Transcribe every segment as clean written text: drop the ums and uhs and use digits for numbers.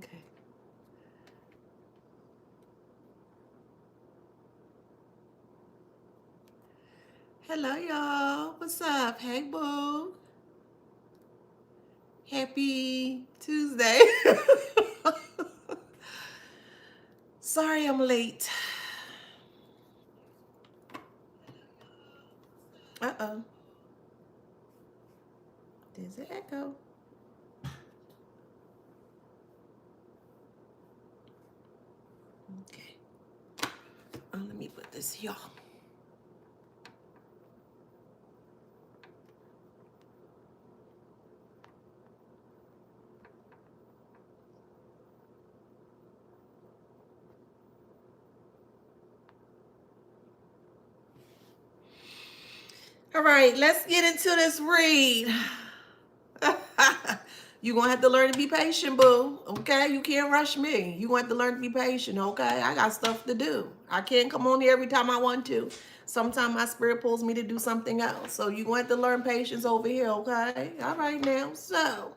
Okay. Hello, y'all. What's up? Hey, boo. Happy Tuesday. Sorry I'm late. Uh-oh. There's an echo. Okay. Let me put this here. All right, let's get into this read. You're going to have to learn to be patient, boo. Okay? You can't rush me. You're going to have to learn to be patient, okay? I got stuff to do. I can't come on here every time I want to. Sometimes my spirit pulls me to do something else. So you're going to have to learn patience over here, okay? All right now. So,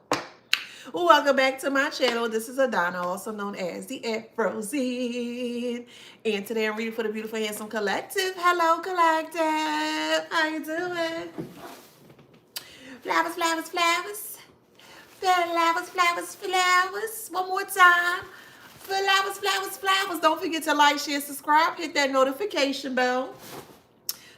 welcome back to my channel. This is Adana, also known as the Afrozen. And today I'm reading for the Beautiful Handsome Collective. Hello, Collective. How you doing? Flowers, flowers, flowers. Flowers, flowers, flowers. One more time. Flowers, flowers, flowers. Don't forget to like, share, subscribe. Hit that notification bell.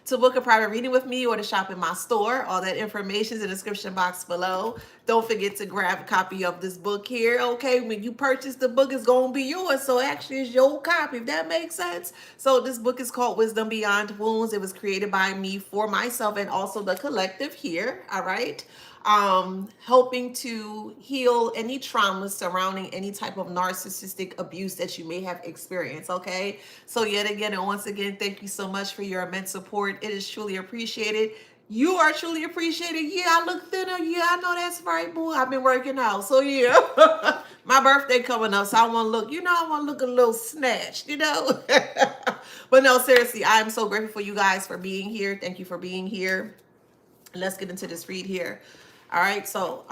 To book a private reading with me or to shop in my store, all that information is in the description box below. Don't forget to grab a copy of this book here, okay? When you purchase the book, it's going to be yours. So actually, it's your copy, if that makes sense. So this book is called Wisdom Beyond Wounds. It was created by me for myself and also the collective here, all right? Helping to heal any traumas surrounding any type of narcissistic abuse that you may have experienced, okay? So yet again and once again, thank you so much for your immense support. It is truly appreciated. You are truly appreciated. Yeah, I look thinner. Yeah, I know that's right, boo. I've been working out. So yeah, my birthday coming up, so I want to look, I want to look a little snatched, But no, seriously, I am so grateful for you guys for being here. Thank you for being here. Let's get into this read here. All right, so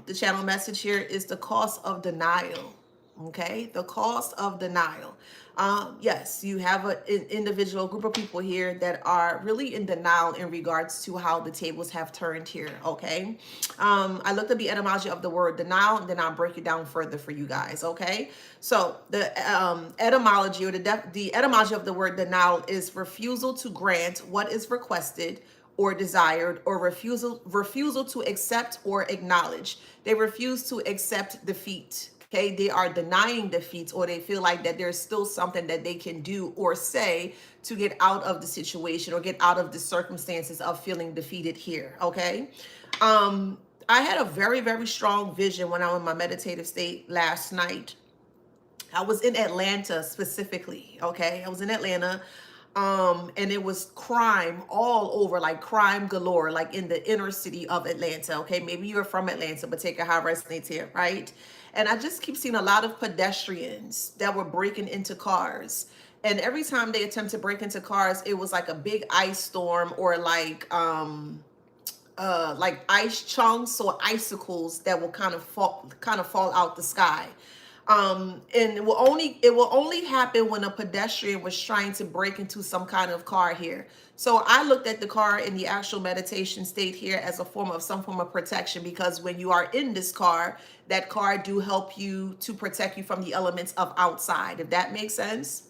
the channel message here is the cost of denial. Okay, the cost of denial. Yes, you have an individual group of people here that are really in denial in regards to how the tables have turned here. Okay, I looked at the etymology of the word denial, and then I'll break it down further for you guys. Okay, so the etymology or the etymology of the word denial is refusal to grant what is requested or desired, or refusal to accept or acknowledge. They refuse to accept defeat. Okay, they are denying defeat, or they feel like that there's still something that they can do or say to get out of the situation or get out of the circumstances of feeling defeated here. Okay, I had a very, very strong vision when I was in my meditative state last night. I was in Atlanta specifically. Okay, I was in Atlanta. And it was crime all over, like crime galore, like in the inner city of Atlanta. Okay, maybe you're from Atlanta, but take it how it resonates here, right? And I just keep seeing a lot of pedestrians that were breaking into cars. And every time they attempt to break into cars, it was like a big ice storm or like ice chunks or icicles that will kind of fall out the sky. And it will only happen when a pedestrian was trying to break into some kind of car here. So I looked at the car in the actual meditation state here as a form of some form of protection, because when you are in this car, that car do help you to protect you from the elements of outside, if that makes sense.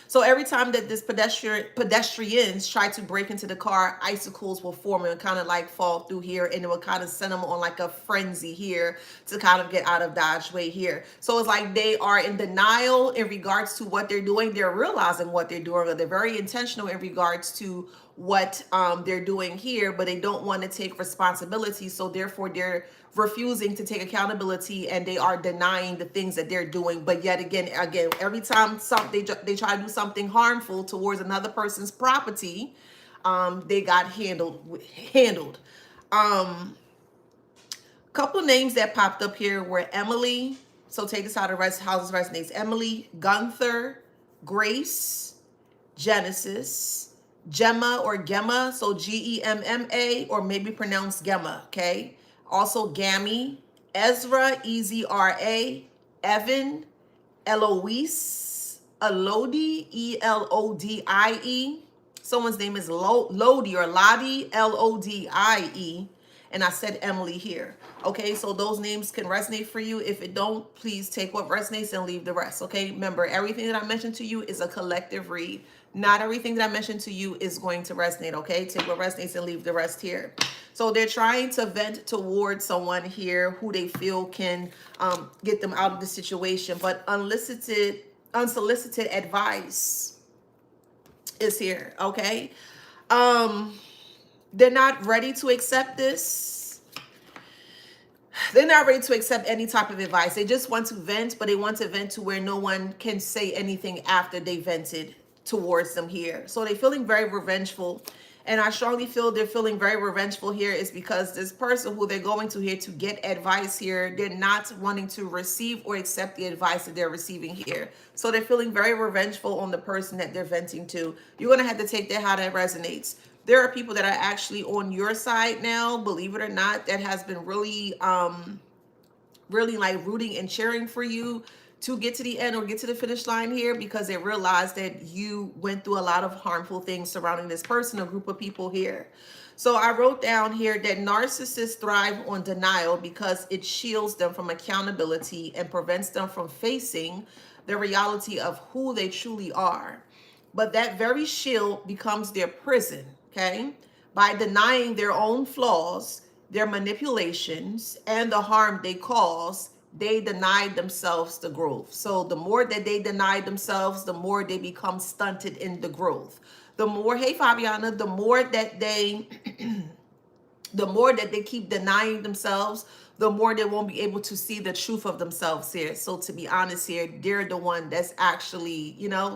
So every time that this pedestrians try to break into the car, icicles will form and kind of like fall through here, and it will kind of send them on like a frenzy here to kind of get out of Dodge way here. So it's like they are in denial in regards to what they're doing. They're realizing what they're doing. They're very intentional in regards to what they're doing here, but they don't want to take responsibility. So therefore they're refusing to take accountability, and they are denying the things that they're doing. But yet again, every time they try to do something harmful towards another person's property, they got handled. Couple names that popped up here were Emily. So take this out of houses resonates. Emily, Gunther, Grace, Genesis, Gemma or Gemma, so Gemma, or maybe pronounced Gemma, okay? Also Gammy, Ezra, Ezra, Evan, Eloise, Elodie, Elodie. Someone's name is Lodi or Lottie, Lodie. And I said Emily here. Okay, so those names can resonate for you. If it don't, please take what resonates and leave the rest. Okay, remember, everything that I mentioned to you is a collective read. Not everything that I mentioned to you is going to resonate. Okay, take what resonates and leave the rest here. So they're trying to vent towards someone here who they feel can get them out of the situation, but unsolicited advice is here. Okay, they're not ready to accept this. They're not ready to accept any type of advice. They just want to vent, but they want to vent to where no one can say anything after they vented towards them here. So they're feeling very revengeful. And I strongly feel they're feeling very revengeful here is because this person who they're going to here to get advice here, they're not wanting to receive or accept the advice that they're receiving here. So they're feeling very revengeful on the person that they're venting to. You're going to have to take that how that resonates. There are people that are actually on your side now, believe it or not, that has been really, really like rooting and cheering for you to get to the end or get to the finish line here, because they realize that you went through a lot of harmful things surrounding this person, a group of people here. So I wrote down here that narcissists thrive on denial because it shields them from accountability and prevents them from facing the reality of who they truly are. But that very shield becomes their prison, okay? By denying their own flaws, their manipulations, and the harm they cause, they deny themselves the growth. So the more that they deny themselves, the more they become stunted in the growth. The more, hey Fabiana, the more that they keep denying themselves, the more they won't be able to see the truth of themselves here. So to be honest here, they're the one that's actually,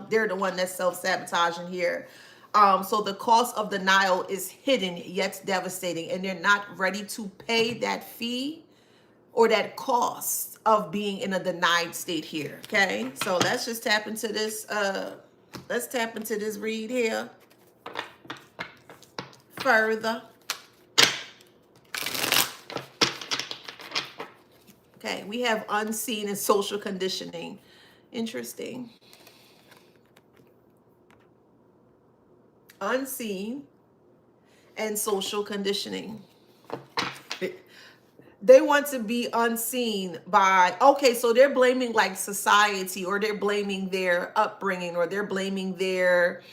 they're the one that's self-sabotaging here. So the cost of denial is hidden yet devastating, and they're not ready to pay that fee or that cost of being in a denied state here. Okay, so let's just tap into this. Let's tap into this read here further. Okay, we have unseen and social conditioning. Interesting. Unseen and social conditioning. They want to be unseen by, okay, so they're blaming like society, or they're blaming their upbringing, or they're blaming their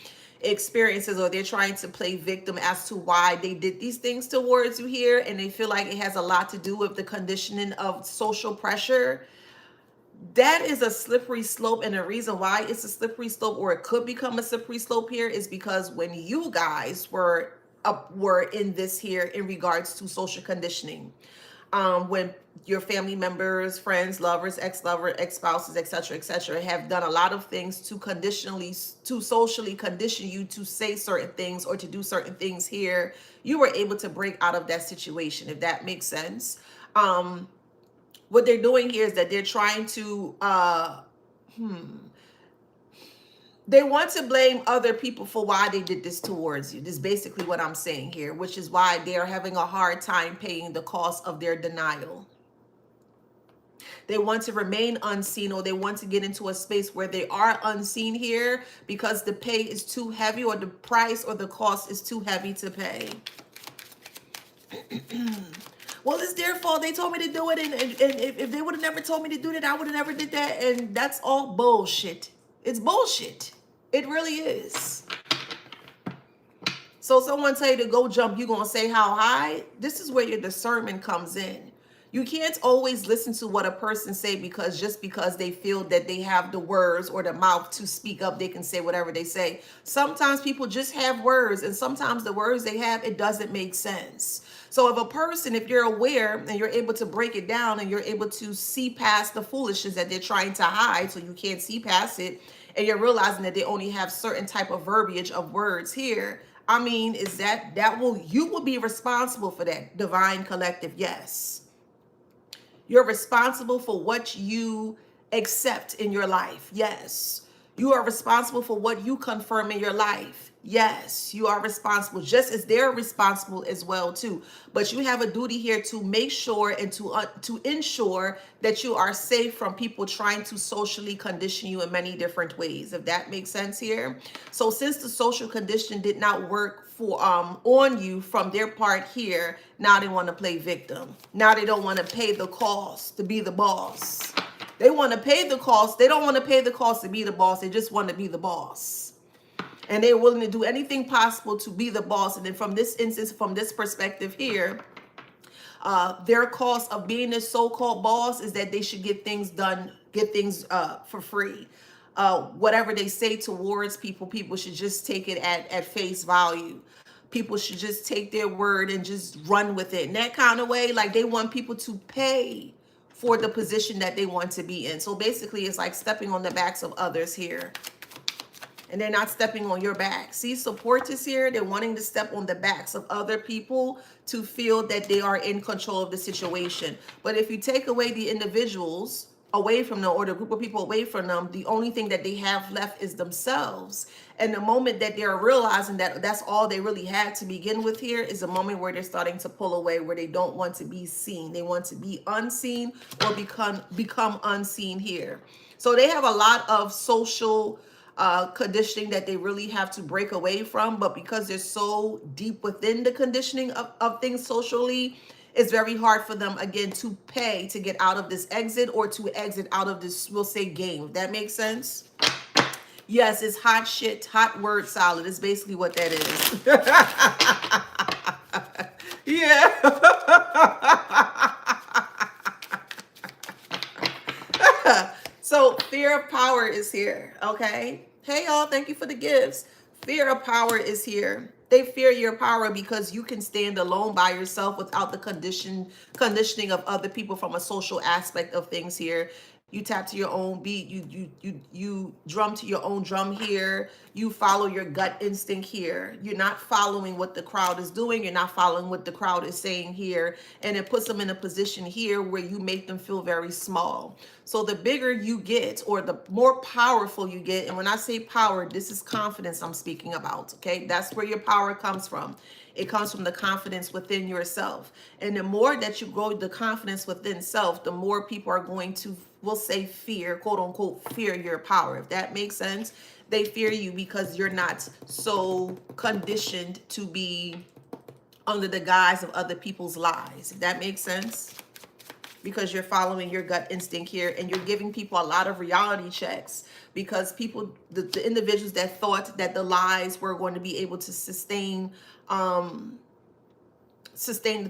experiences, or they're trying to play victim as to why they did these things towards you here. And they feel like it has a lot to do with the conditioning of social pressure. That is a slippery slope, and the reason why it's a slippery slope, or it could become a slippery slope here, is because when you guys were in this here in regards to social conditioning, when your family members, friends, lovers, ex-lover, ex-spouses, etc., have done a lot of things to socially condition you to say certain things or to do certain things here, you were able to break out of that situation, if that makes sense. What they're doing here is that they're trying to, they want to blame other people for why they did this towards you. This is basically what I'm saying here, which is why they're having a hard time paying the cost of their denial. They want to remain unseen, or they want to get into a space where they are unseen here because the pay is too heavy, or the price or the cost is too heavy to pay. Well, it's their fault. They told me to do it, and if they would have never told me to do that, I would have never did that. And that's all bullshit. It's bullshit. It really is. So someone tell you to go jump, you gonna say how high? This is where your discernment comes in. You can't always listen to what a person say just because they feel that they have the words or the mouth to speak up, they can say whatever they say. Sometimes people just have words, and sometimes the words they have, it doesn't make sense. So if you're aware and you're able to break it down, and you're able to see past the foolishness that they're trying to hide, so you can't see past it, and you're realizing that they only have certain type of verbiage of words here, I mean, is you will be responsible for that, divine collective. Yes. You're responsible for what you accept in your life. Yes. You are responsible for what you confirm in your life. Yes, you are responsible, just as they're responsible as well too. But you have a duty here to make sure and to ensure that you are safe from people trying to socially condition you in many different ways. If that makes sense here. So since the social condition did not work for on you from their part here, now they want to play victim. Now they don't want to pay the cost to be the boss. They want to pay the cost. They don't want to pay the cost to be the boss. They just want to be the boss. And they're willing to do anything possible to be the boss. And then from this instance, from this perspective here, their cost of being this so-called boss is that they should get things done, get things for free. Whatever they say towards people, people should just take it at face value. People should just take their word and just run with it in that kind of way. Like they want people to pay for the position that they want to be in. So basically it's like stepping on the backs of others here. And they're not stepping on your back. See, support is here. They're wanting to step on the backs of other people to feel that they are in control of the situation. But if you take away the individuals away from them, or the group of people away from them, the only thing that they have left is themselves. And the moment that they're realizing that that's all they really had to begin with here is a moment where they're starting to pull away, where they don't want to be seen. They want to be unseen or become unseen here. So they have a lot of social conditioning that they really have to break away from, but because they're so deep within the conditioning of things socially, it's very hard for them again to pay to get out of this exit, or to exit out of this, we'll say, game. That makes sense. Yes, it's hot shit, hot word salad. It's basically what that is. Yeah. So fear of power is here, okay? Hey, y'all, thank you for the gifts. Fear of power is here. They fear your power because you can stand alone by yourself without the conditioning of other people from a social aspect of things here. You tap to your own beat. You drum to your own drum here. You follow your gut instinct here. You're not following what the crowd is doing. You're not following what the crowd is saying here. And it puts them in a position here where you make them feel very small. So the bigger you get, or the more powerful you get, and when I say power, this is confidence I'm speaking about, okay? That's where your power comes from. It comes from the confidence within yourself. And the more that you grow the confidence within self, the more people are going to, we'll say, fear, quote unquote, fear your power. If that makes sense, they fear you because you're not so conditioned to be under the guise of other people's lies. If that makes sense, because you're following your gut instinct here, and you're giving people a lot of reality checks, because people, the individuals that thought that the lies were going to be able to sustain the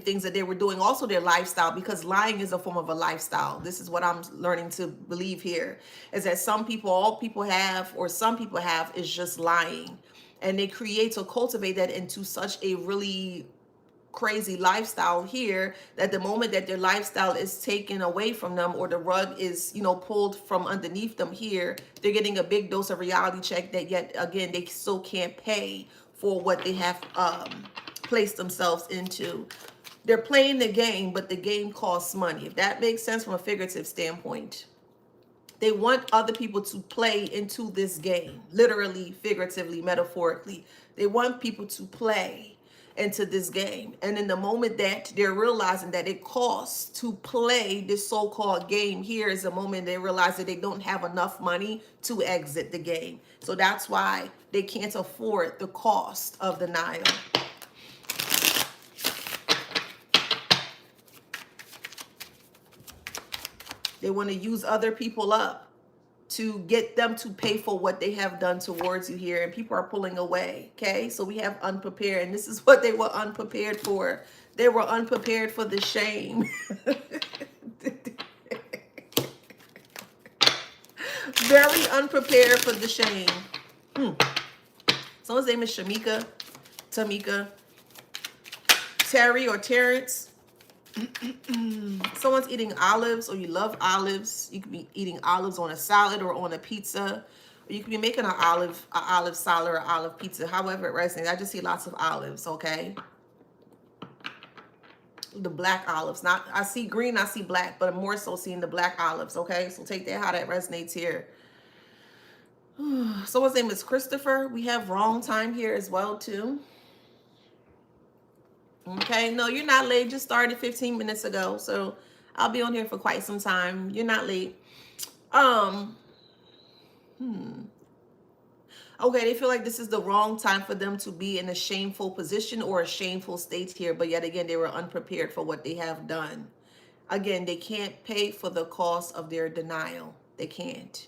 things that they were doing, also their lifestyle, because lying is a form of a lifestyle. This is what I'm learning to believe here, is that some people, all people have, or some people have, is just lying, and they create or cultivate that into such a really crazy lifestyle here, that the moment that their lifestyle is taken away from them, or the rug is, you know, pulled from underneath them here, they're getting a big dose of reality check that yet again they still can't pay for what they have placed themselves into. They're playing the game, but the game costs money. If that makes sense from a figurative standpoint. They want other people to play into this game, literally, figuratively, metaphorically. They want people to play into this game. And in the moment that they're realizing that it costs to play this so-called game, here is the moment they realize that they don't have enough money to exit the game. So that's why they can't afford the cost of denial. They want to use other people up to get them to pay for what they have done towards you here. And people are pulling away, okay? So we have unprepared, and this is what they were unprepared for. They were unprepared for the shame. Very unprepared for the shame. Someone's name is Shamika, Tamika, Terry, or Terrence. Someone's eating olives, or you love olives. You could be eating olives on a salad or on a pizza, or you could be making an olive salad or olive pizza, however it resonates. I just see lots of olives, okay? The black olives, not, I see green, I see black, but I'm more so seeing the black olives, okay? So take that how that resonates here. Someone's name is Christopher. We have wrong time here as well too. Okay, no, you're not late. Just started 15 minutes ago, so I'll be on here for quite some time. You're not late. Um, okay, they feel like this is the wrong time for them to be in a shameful position or a shameful state here, but yet again, they were unprepared for what they have done. Again, they can't pay for the cost of their denial. They can't.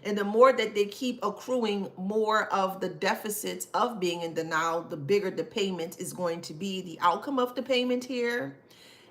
And the more that they keep accruing more of the deficits of being in denial, the bigger the payment is going to be. The outcome of the payment here,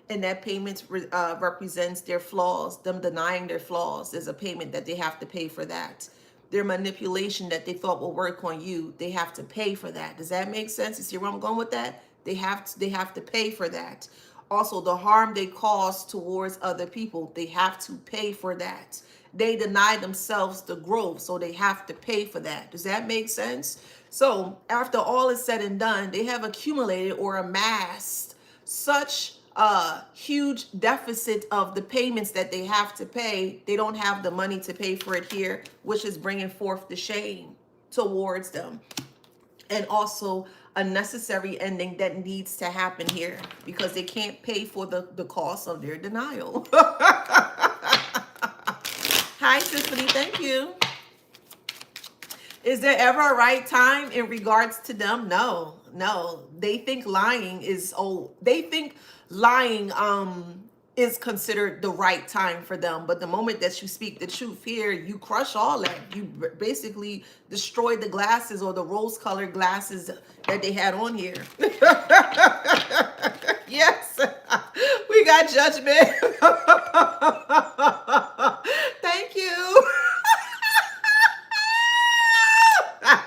and that payment represents their flaws. Them denying their flaws is a payment that they have to pay for that. Their manipulation that they thought will work on you, they have to pay for that. Does that make sense? You see where I'm going with that? They have to pay for that. Also, the harm they cause towards other people, they have to pay for that. They deny themselves the growth, so they have to pay for that. Does that make sense? So after all is said and done, they have accumulated or amassed such a huge deficit of the payments that they have to pay. They don't have the money to pay for it here, which is bringing forth the shame towards them. And also a necessary ending that needs to happen here because they can't pay for the cost of their denial. Hi, Tiffany. Thank you. Is there ever a right time in regards to them? No, no. They think lying is is considered the right time for them. But the moment that you speak the truth here, you crush all that. You basically destroy the glasses or the rose-colored glasses that they had on here. Yes, we got judgment. Thank you. I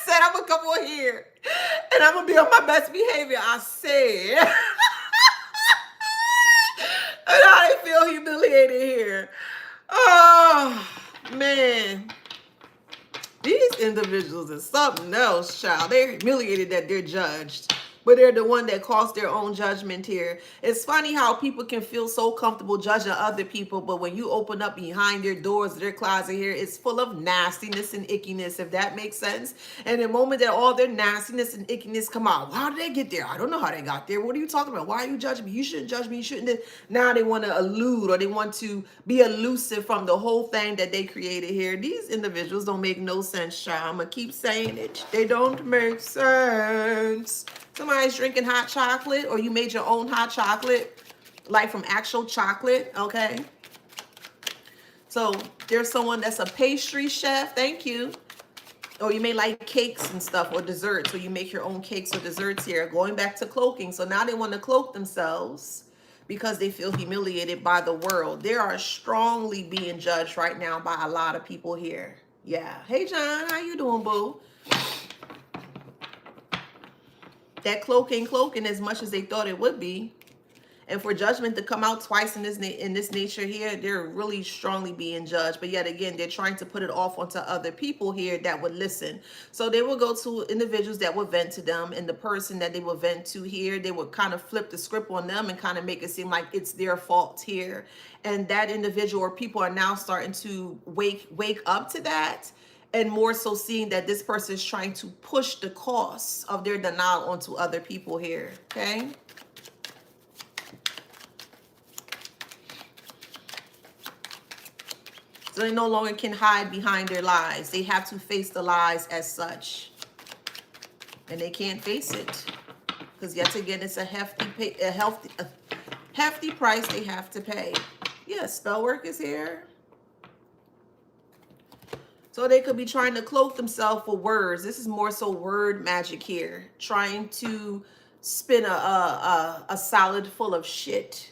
said I'm gonna come on here and I'm gonna be on my best behavior. I said, and I feel humiliated here. Oh man, these individuals are something else, child. They're humiliated that they're judged, but they're the one that caused their own judgment here. It's funny how people can feel so comfortable judging other people, but when you open up behind their doors, their closet here, it's full of nastiness and ickiness, if that makes sense. And the moment that all their nastiness and ickiness come out, how did they get there? I don't know how they got there. What are you talking about? Why are you judging me? You shouldn't judge me. You shouldn't. Now they want to elude or they want to be elusive from the whole thing that they created here. These individuals don't make no sense, child. I'm going to keep saying it. They don't make sense. Somebody's drinking hot chocolate, or you made your own hot chocolate, like from actual chocolate, okay? So there's someone that's a pastry chef, thank you. Or you made like cakes and stuff, or desserts, so you make your own cakes or desserts here. Going back to cloaking, so now they want to cloak themselves because they feel humiliated by the world. They are strongly being judged right now by a lot of people here. Yeah. Hey, John, how you doing, boo? That cloak ain't cloaking as much as they thought it would be. And for judgment to come out twice in this nature here, they're really strongly being judged. But yet again, they're trying to put it off onto other people here that would listen. So they will go to individuals that will vent to them, and the person that they will vent to here, they would kind of flip the script on them and kind of make it seem like it's their fault here. And that individual or people are now starting to wake up to that. And more so seeing that this person is trying to push the costs of their denial onto other people here, okay? So they no longer can hide behind their lies. They have to face the lies as such. And they can't face it. Because yet again, it's a hefty price they have to pay. Yes, Spellwork is here. So they could be trying to cloak themselves for words. This is more so word magic here. Trying to spin a salad full of shit.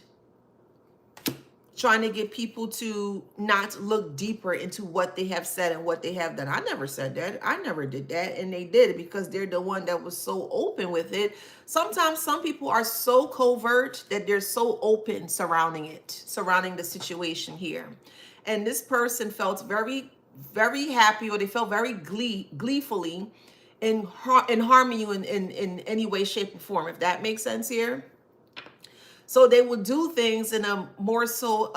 Trying to get people to not look deeper into what they have said and what they have done. I never said that. I never did that. And they did it because they're the one that was so open with it. Sometimes some people are so covert that they're so open surrounding the situation here. And this person felt very happy, or they felt very gleefully in harming you in any way, shape, or form, if that makes sense here. So they would do things in a more so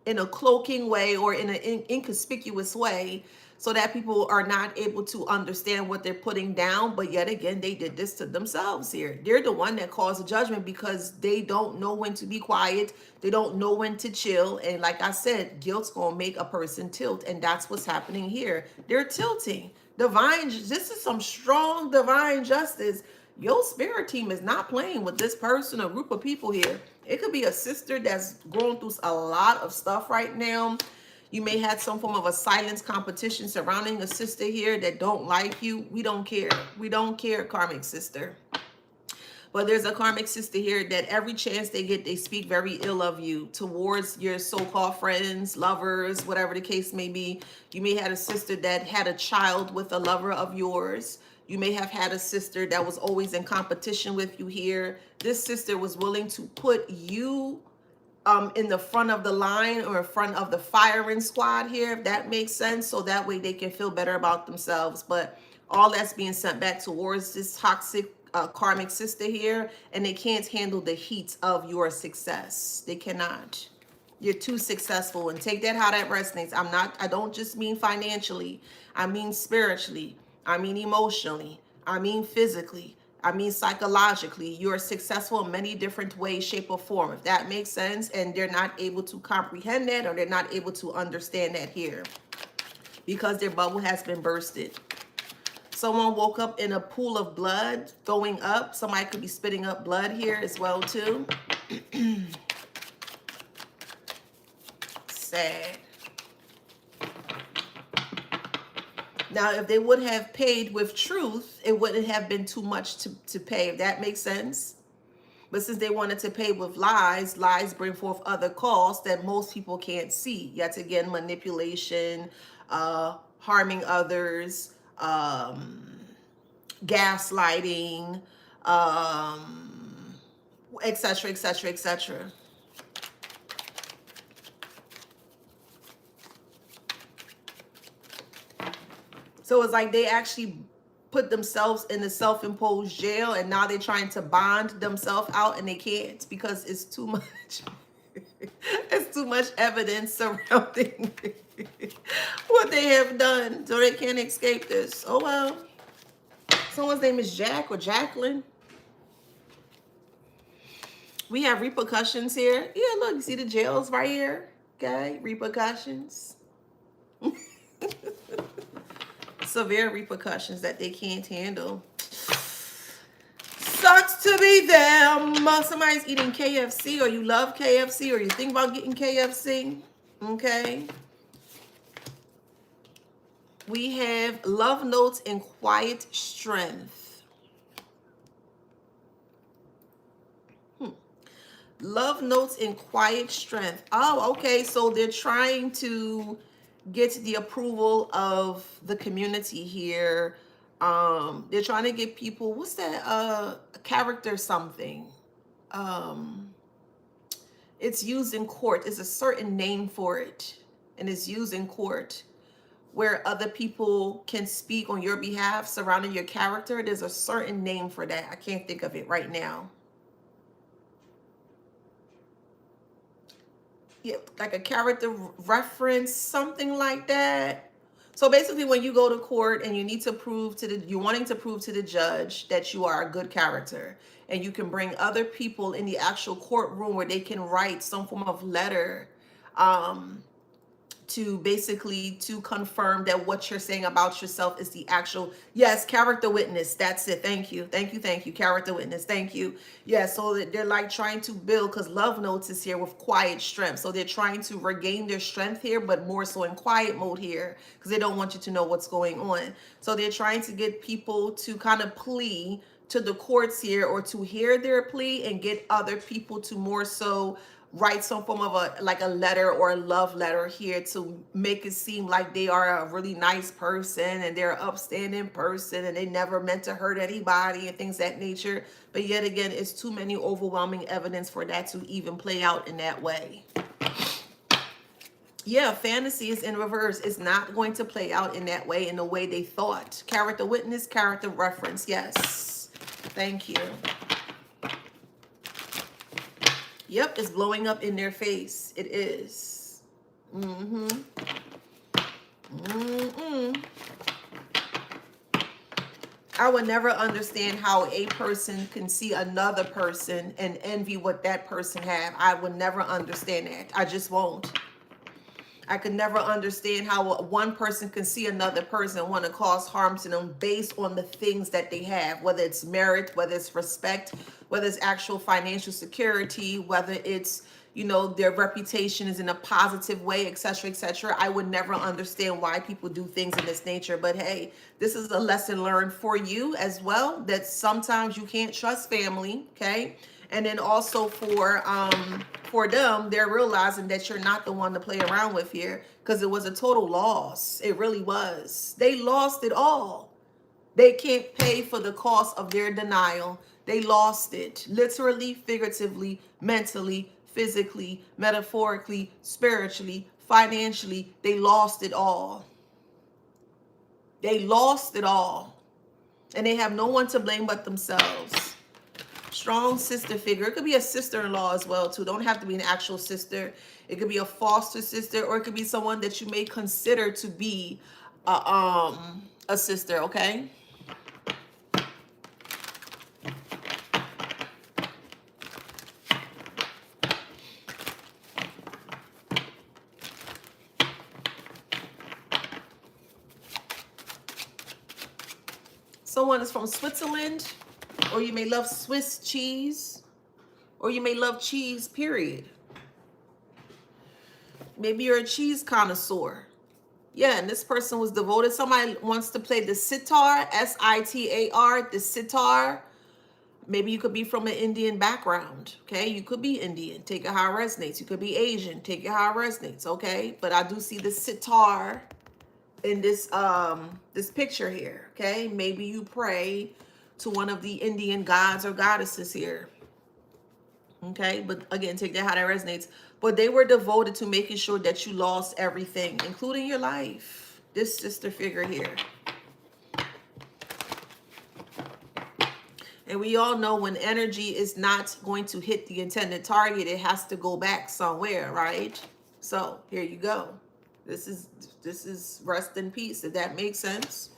in a cloaking way or in an inconspicuous way, so that people are not able to understand what they're putting down. But yet again, they did this to themselves here. They're the one that caused the judgment because they don't know when to be quiet. They don't know when to chill. And like I said, guilt's gonna make a person tilt, and that's what's happening here. They're tilting. Divine, this is some strong divine justice. Your spirit team is not playing with this person or group of people here. It could be a sister that's going through a lot of stuff right now. You may have some form of a silence competition surrounding a sister here that don't like you. We don't care. We don't care, karmic sister. But there's a karmic sister here that every chance they get, they speak very ill of you towards your so-called friends, lovers, whatever the case may be. You may have a sister that had a child with a lover of yours. You may have had a sister that was always in competition with you here. This sister was willing to put you in the front of the line or in front of the firing squad here, if that makes sense. So that way they can feel better about themselves. But all that's being sent back towards this toxic karmic sister here, and they can't handle the heat of your success. They cannot. You're too successful, and take that how that resonates. I don't just mean financially. I mean spiritually. I mean emotionally. I mean physically. I mean psychologically. You're successful in many different ways, shape, or form, if that makes sense. And they're not able to comprehend that, or they're not able to understand that here because their bubble has been bursted. Someone woke up in a pool of blood throwing up. Somebody could be spitting up blood here as well too. Sad. Now, if they would have paid with truth, it wouldn't have been too much to pay, if that makes sense. But since they wanted to pay with lies, lies bring forth other costs that most people can't see. Yet again, manipulation, harming others, gaslighting, etc., etc., etc. So it's like they actually put themselves in a self-imposed jail, and now they're trying to bond themselves out, and they can't because it's too much. It's too much evidence surrounding what they have done, so they can't escape this. Oh well. Someone's name is Jack or Jacqueline. We have repercussions here. Yeah, look, you see the jails right here. Okay, repercussions. Severe repercussions that they can't handle. Sucks to be them. Somebody's eating KFC, or you love KFC, or you think about getting KFC. Okay. We have love notes and quiet strength. Love notes and quiet strength. Oh, okay. So they're trying to get the approval of the community here. They're trying to get people, what's that, character something. It's used in court. It's a certain name for it, and it's used in court where other people can speak on your behalf surrounding your character. There's a certain name for that. I can't think of it right now. Yeah, like a character reference, something like that. So basically, when you go to court and you need to prove to you're wanting to prove to the judge that you are a good character, and you can bring other people in the actual courtroom where they can write some form of letter, to basically to confirm that what you're saying about yourself is the actual, yes, character witness. That's it. Thank you. Thank you. Thank you. Character witness. Thank you. Yeah. So that they're like trying to build, because love notes is here with quiet strength. So they're trying to regain their strength here, but more so in quiet mode here, because they don't want you to know what's going on. So they're trying to get people to kind of plea to the courts here, or to hear their plea and get other people to more so write some form of a letter or a love letter here to make it seem like they are a really nice person and they're an upstanding person and they never meant to hurt anybody and things of that nature. But yet again, it's too many overwhelming evidence for that to even play out in that way. Yeah, fantasy is in reverse. It's not going to play out in that way, in the way they thought. Character witness, character reference. Yes. Thank you. Yep, it's blowing up in their face. It is. Mm-hmm. Mm-mm. I would never understand how a person can see another person and envy what that person have. I would never understand that. I just won't. I could never understand how one person can see another person and want to cause harm to them based on the things that they have, whether it's merit, whether it's respect, whether it's actual financial security, whether it's, you know, their reputation is in a positive way, etc., etc. I would never understand why people do things in this nature. But hey, this is a lesson learned for you as well, that sometimes you can't trust family, okay? And then also for them, they're realizing that you're not the one to play around with here, because it was a total loss. It really was. They lost it all. They can't pay for the cost of their denial. They lost it literally, figuratively, mentally, physically, metaphorically, spiritually, financially. They lost it all. They lost it all. And they have no one to blame but themselves. Strong sister figure. It could be a sister-in-law as well too. Don't have to be an actual sister. It could be a foster sister, or it could be someone that you may consider to be a sister, okay? Someone is from Switzerland, or you may love Swiss cheese, or you may love cheese, period. Maybe you're a cheese connoisseur. Yeah, and this person was devoted. Somebody wants to play the sitar, S-I-T-A-R, the sitar. Maybe you could be from an Indian background, okay? You could be Indian, take it how it resonates. You could be Asian, take it how it resonates, okay? But I do see the sitar in this this picture here, okay? Maybe you pray to one of the Indian gods or goddesses here, okay? But again, take that how that resonates. But they were devoted to making sure that you lost everything, including your life. This sister figure here. And we all know when energy is not going to hit the intended target, it has to go back somewhere, right? So here you go. This is rest in peace, if that makes sense.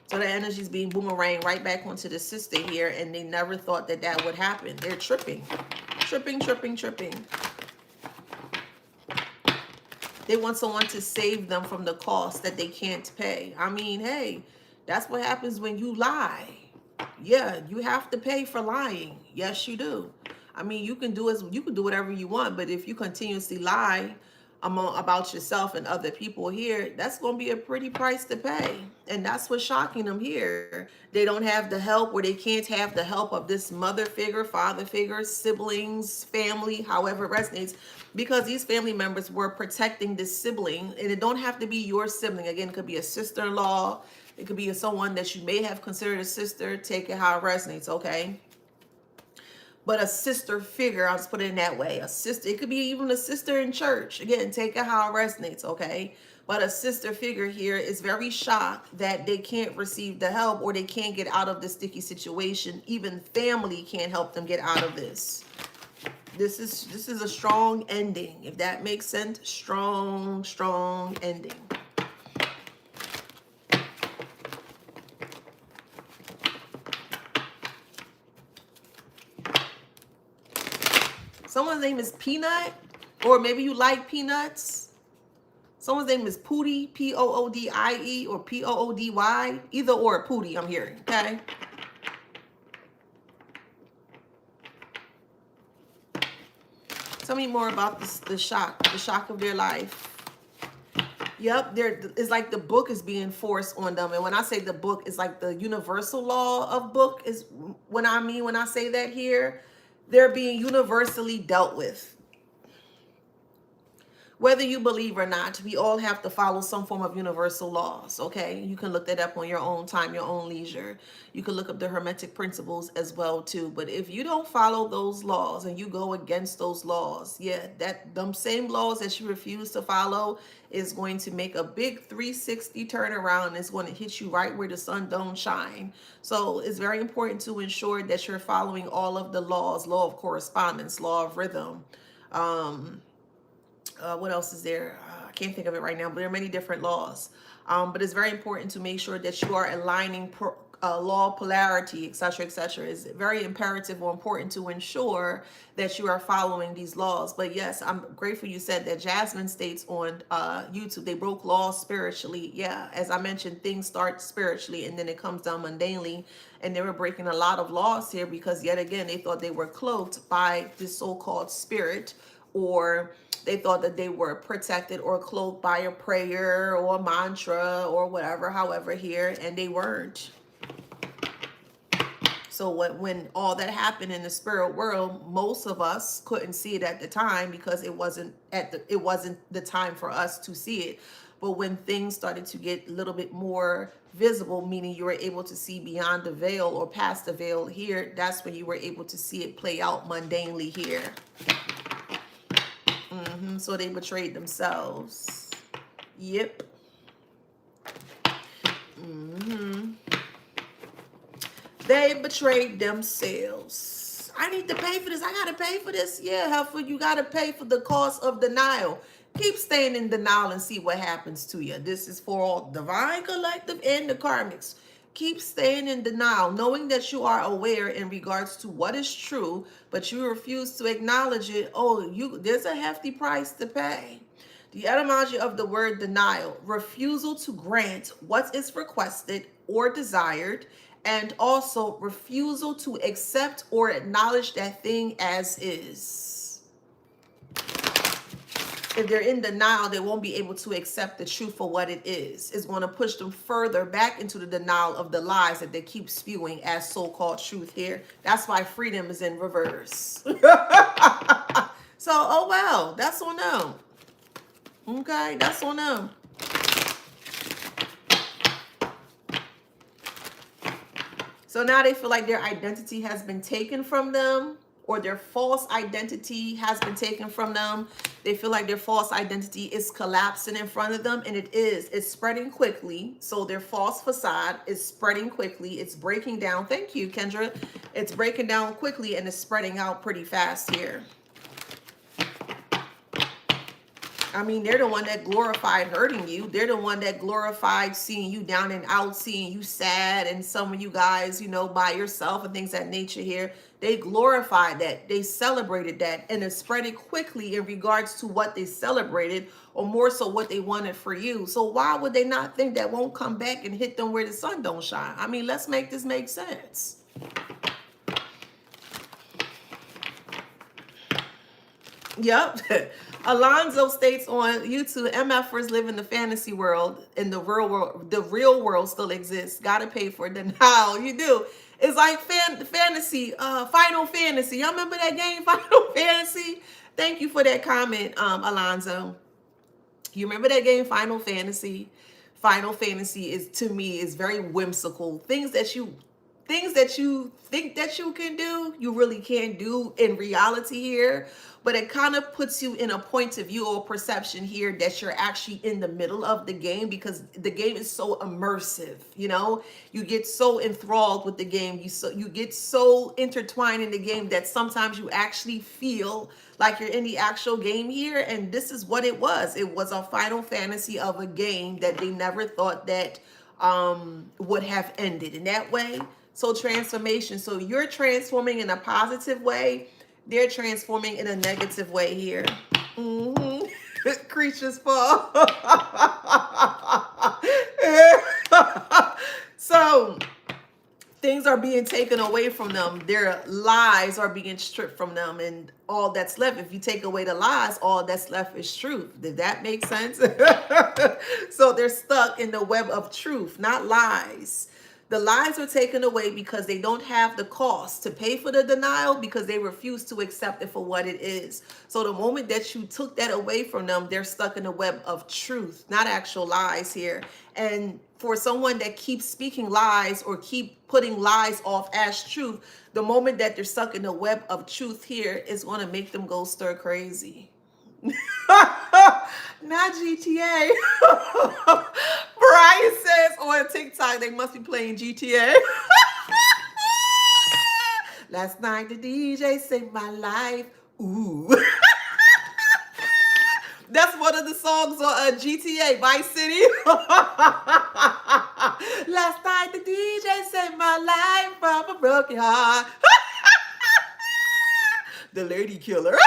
So the energy is being boomerang right back onto the sister here, and they never thought that that would happen. They're tripping, tripping, tripping, tripping. They want someone to save them from the cost that they can't pay. I mean, hey, that's what happens when you lie. Yeah, you have to pay for lying. Yes, you do. I mean, you can do whatever you want, but if you continuously lie about yourself and other people here, that's going to be a pretty price to pay. And that's what's shocking them here. They don't have the help, or they can't have the help of this mother figure, father figure, siblings, family, however it resonates, because these family members were protecting this sibling. And it don't have to be your sibling. Again, it could be a sister-in-law. It could be someone that you may have considered a sister. Take it how it resonates, okay? But a sister figure, I'll just put it in that way. A sister, it could be even a sister in church. Again, take it how it resonates, okay? But a sister figure here is very shocked that they can't receive the help, or they can't get out of the sticky situation. Even family can't help them get out of this. This is a strong ending, if that makes sense. Strong, strong ending. Someone's name is Peanut, or maybe you like peanuts. Someone's name is Pootie, P-O-O-D-I-E, or P-O-O-D-Y. Either or, Pootie, I'm hearing, okay? Tell me more about this, the shock of their life. Yep, it's like the book is being forced on them. And when I say the book, it's like the universal law of book is when I say that here. They're being universally dealt with. Whether you believe or not, we all have to follow some form of universal laws, okay? You can look that up on your own time, your own leisure. You can look up the Hermetic principles as well too. But if you don't follow those laws and you go against those laws, yeah, that them same laws that you refuse to follow is going to make a big 360 turnaround. It's going to hit you right where the sun don't shine. So it's very important to ensure that you're following all of the laws, law of correspondence, law of rhythm. What else is there? I can't think of it right now, but there are many different laws. But it's very important to make sure that you are aligning law polarity, etc., etc. It's very imperative or important to ensure that you are following these laws. But yes, I'm grateful you said that. Jasmine states on YouTube, they broke laws spiritually. Yeah, as I mentioned, things start spiritually and then it comes down mundanely. And they were breaking a lot of laws here because yet again, they thought they were cloaked by this so-called spirit, or they thought that they were protected or cloaked by a prayer or a mantra or whatever, however here, and they weren't. So when all that happened in the spirit world, most of us couldn't see it at the time because it wasn't the time for us to see it. But when things started to get a little bit more visible, meaning you were able to see beyond the veil or past the veil here, that's when you were able to see it play out mundanely here. So they betrayed themselves. Yep. They betrayed themselves. I need to pay for this. I gotta pay for this. Yeah, Heifer, you gotta pay for the cost of denial. Keep staying in denial and see what happens to you. This is for all divine, collective, and the karmics. Keep staying in denial, knowing that you are aware in regards to what is true, but you refuse to acknowledge it. Oh, there's a hefty price to pay. The etymology of the word denial: refusal to grant what is requested or desired, and also refusal to accept or acknowledge that thing as is. If they're in denial, they won't be able to accept the truth for what it is. It's going to push them further back into the denial of the lies that they keep spewing as so-called truth here. That's why freedom is in reverse. So, oh well, that's on them. Okay, that's on them. So now they feel like their identity has been taken from them, or their false identity has been taken from them. They feel like their false identity is collapsing in front of them, and it is. It's spreading quickly. So their false facade is spreading quickly. It's breaking down. Thank you, Kendra. It's breaking down quickly, and it's spreading out pretty fast here. I mean, they're the one that glorified hurting you. They're the one that glorified seeing you down and out, seeing you sad, and some of you guys, you know, by yourself and things of that nature here. They glorified that. They celebrated that, and it spread quickly in regards to what they celebrated, or more so what they wanted for you. So why would they not think that won't come back and hit them where the sun don't shine? I mean, let's make this make sense. Yep. Alonzo states on YouTube, MFers live in the fantasy world, and the real world still exists. Gotta pay for it. Now you do. It's like fantasy, Final Fantasy. Y'all remember that game, Final Fantasy? Thank you for that comment, Alonzo. You remember that game, Final Fantasy? Final Fantasy is, to me, is very whimsical. Things that you think that you can do, you really can't do in reality here. But it kind of puts you in a point of view or perception here that you're actually in the middle of the game, because the game is so immersive. You know, you get so enthralled with the game. You get so intertwined in the game that sometimes you actually feel like you're in the actual game here. And this is what it was. It was a Final Fantasy of a game that they never thought that would have ended in that way. So transformation. So you're transforming in a positive way. They're transforming in a negative way here. Creatures fall. So things are being taken away from them. Their lies are being stripped from them. And all that's left, if you take away the lies, all that's left is truth. Did that make sense? So they're stuck in the web of truth, not lies. The lies are taken away because they don't have the cost to pay for the denial, because they refuse to accept it for what it is. So the moment that you took that away from them, they're stuck in a web of truth, not actual lies here. And for someone that keeps speaking lies or keep putting lies off as truth, the moment that they're stuck in a web of truth here is going to make them go stir crazy. Not GTA. Brian says on TikTok they must be playing GTA. Last night the DJ saved my life. Ooh. That's one of the songs on GTA Vice City. Last night the DJ saved my life from a broken heart. The Lady Killer.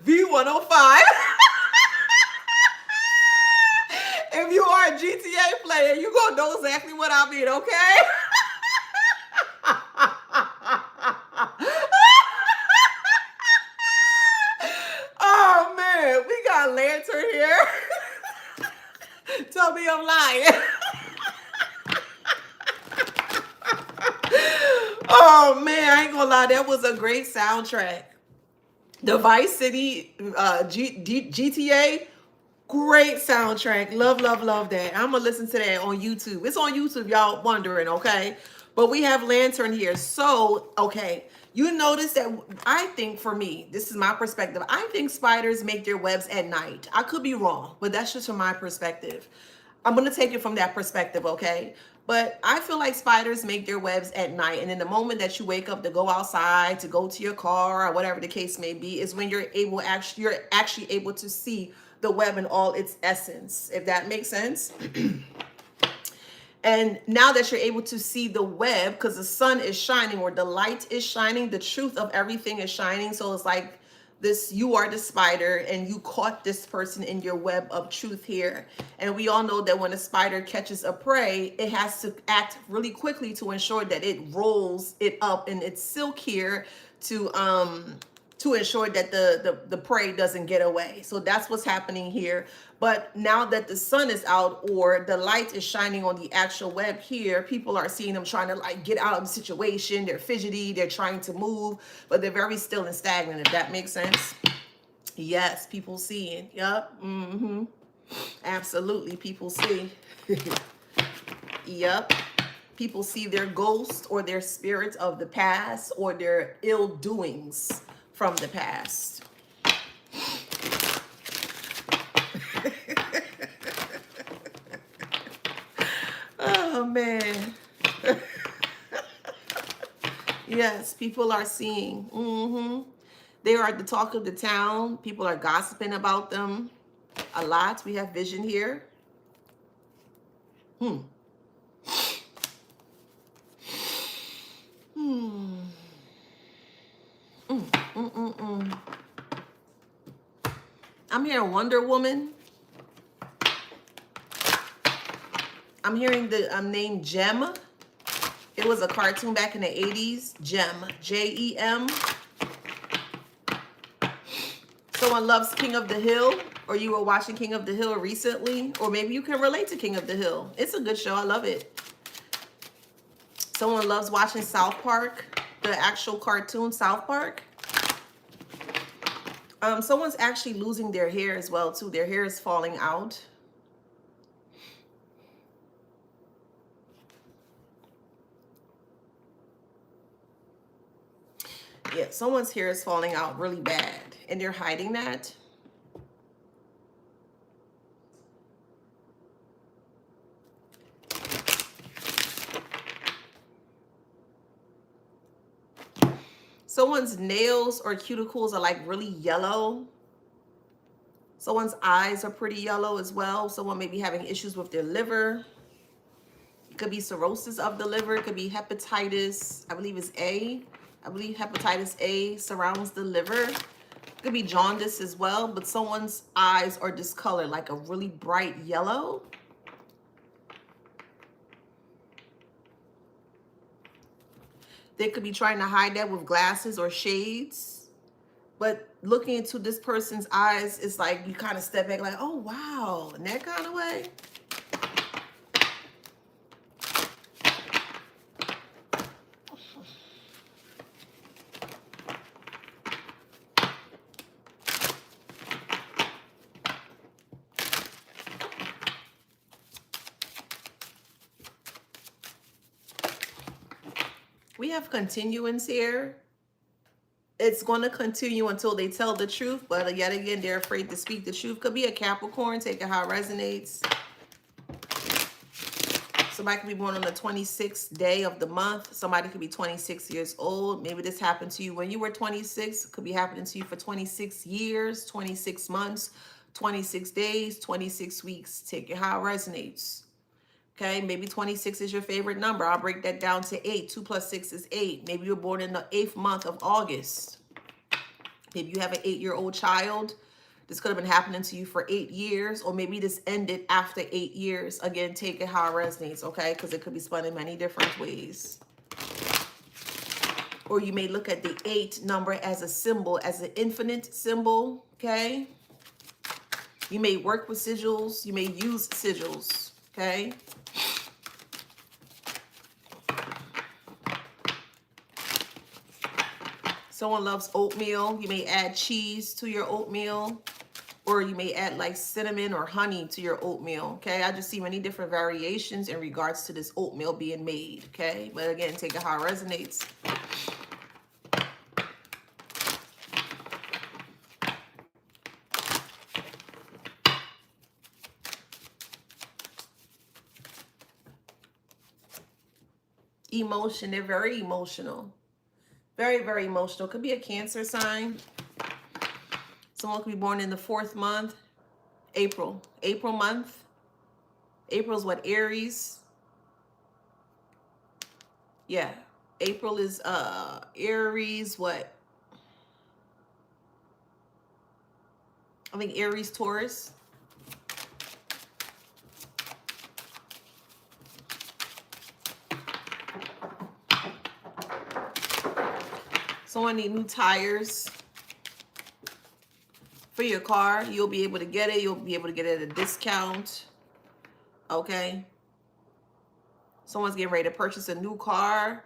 V105. If you are a GTA player, you gonna know exactly what I mean, okay? Oh man, we got Lantern here. Tell me I'm lying. Oh man, I ain't gonna lie, that was a great soundtrack. The Vice City GTA, great soundtrack. Love, love, love that. I'm gonna listen to that on YouTube. It's on YouTube, y'all wondering, okay? But we have Lantern here. So, okay, you notice that I think, for me, this is my perspective, I think spiders make their webs at night. I could be wrong, but that's just from my perspective. I'm gonna take it from that perspective, okay? But I feel like spiders make their webs at night. And in the moment that you wake up to go outside, to go to your car, or whatever the case may be, is when you're actually able to see the web in all its essence, if that makes sense. And now that you're able to see the web, because the sun is shining, or the light is shining, the truth of everything is shining. So it's like this, you are the spider and you caught this person in your web of truth here. And we all know that when a spider catches a prey, it has to act really quickly to ensure that it rolls it up in its silk here to ensure that the prey doesn't get away. So that's what's happening here. But now that the sun is out, or the light is shining on the actual web here, people are seeing them trying to like get out of the situation. They're fidgety, they're trying to move, but they're very still and stagnant, if that makes sense. Yes, people seeing. Yep. Absolutely, people see. Yep. People see their ghost or their spirits of the past, or their ill doings from the past. Oh man. Yes, people are seeing. They are the talk of the town. People are gossiping about them a lot. We have vision here. I'm hearing Wonder Woman. I'm hearing the name Gem. It was a cartoon back in the 80s. Gem. Jem. Someone loves King of the Hill, or you were watching King of the Hill recently, or maybe you can relate to King of the Hill. It's a good show. I love it. Someone loves watching South Park, the actual cartoon South Park. Someone's actually losing their hair as well, too. Their hair is falling out. Yeah, someone's hair is falling out really bad, and they're hiding that. Someone's nails or cuticles are like really yellow. Someone's eyes are pretty yellow as well. Someone may be having issues with their liver. It could be cirrhosis of the liver. It could be hepatitis. I believe it's A. I believe hepatitis A surrounds the liver. It could be jaundice as well, but someone's eyes are discolored, like a really bright yellow. They could be trying to hide that with glasses or shades. But looking into this person's eyes, it's like you kind of step back like, oh, wow, in that kind of way. We have continuance here. It's going to continue until they tell the truth, but yet again, they're afraid to speak the truth. Could be a Capricorn, take it how it resonates. Somebody could be born on the 26th day of the month. Somebody could be 26 years old. Maybe this happened to you when you were 26. It could be happening to you for 26 years, 26 months, 26 days, 26 weeks. Take it how it resonates. Okay, maybe 26 is your favorite number. I'll break that down to 8. 2 plus 6 is 8. Maybe you're born in the 8th month of August. Maybe you have an 8-year-old child. This could have been happening to you for 8 years, or maybe this ended after 8 years. Again, take it how it resonates, okay? Because it could be spun in many different ways. Or you may look at the 8 number as a symbol, as an infinite symbol, okay? You may work with sigils. You may use sigils, okay? Someone loves oatmeal. You may add cheese to your oatmeal, or you may add like cinnamon or honey to your oatmeal, okay? I just see many different variations in regards to this oatmeal being made, okay? But again, take it how it resonates. Emotion, they're very emotional. Very, very emotional. Could be a Cancer sign. Someone could be born in the 4th month. April month. April's what? Aries. Yeah. April is Aries, what? I think Aries, Taurus. Someone need new tires for your car. You'll be able to get it. You'll be able to get it at a discount. Okay. Someone's getting ready to purchase a new car.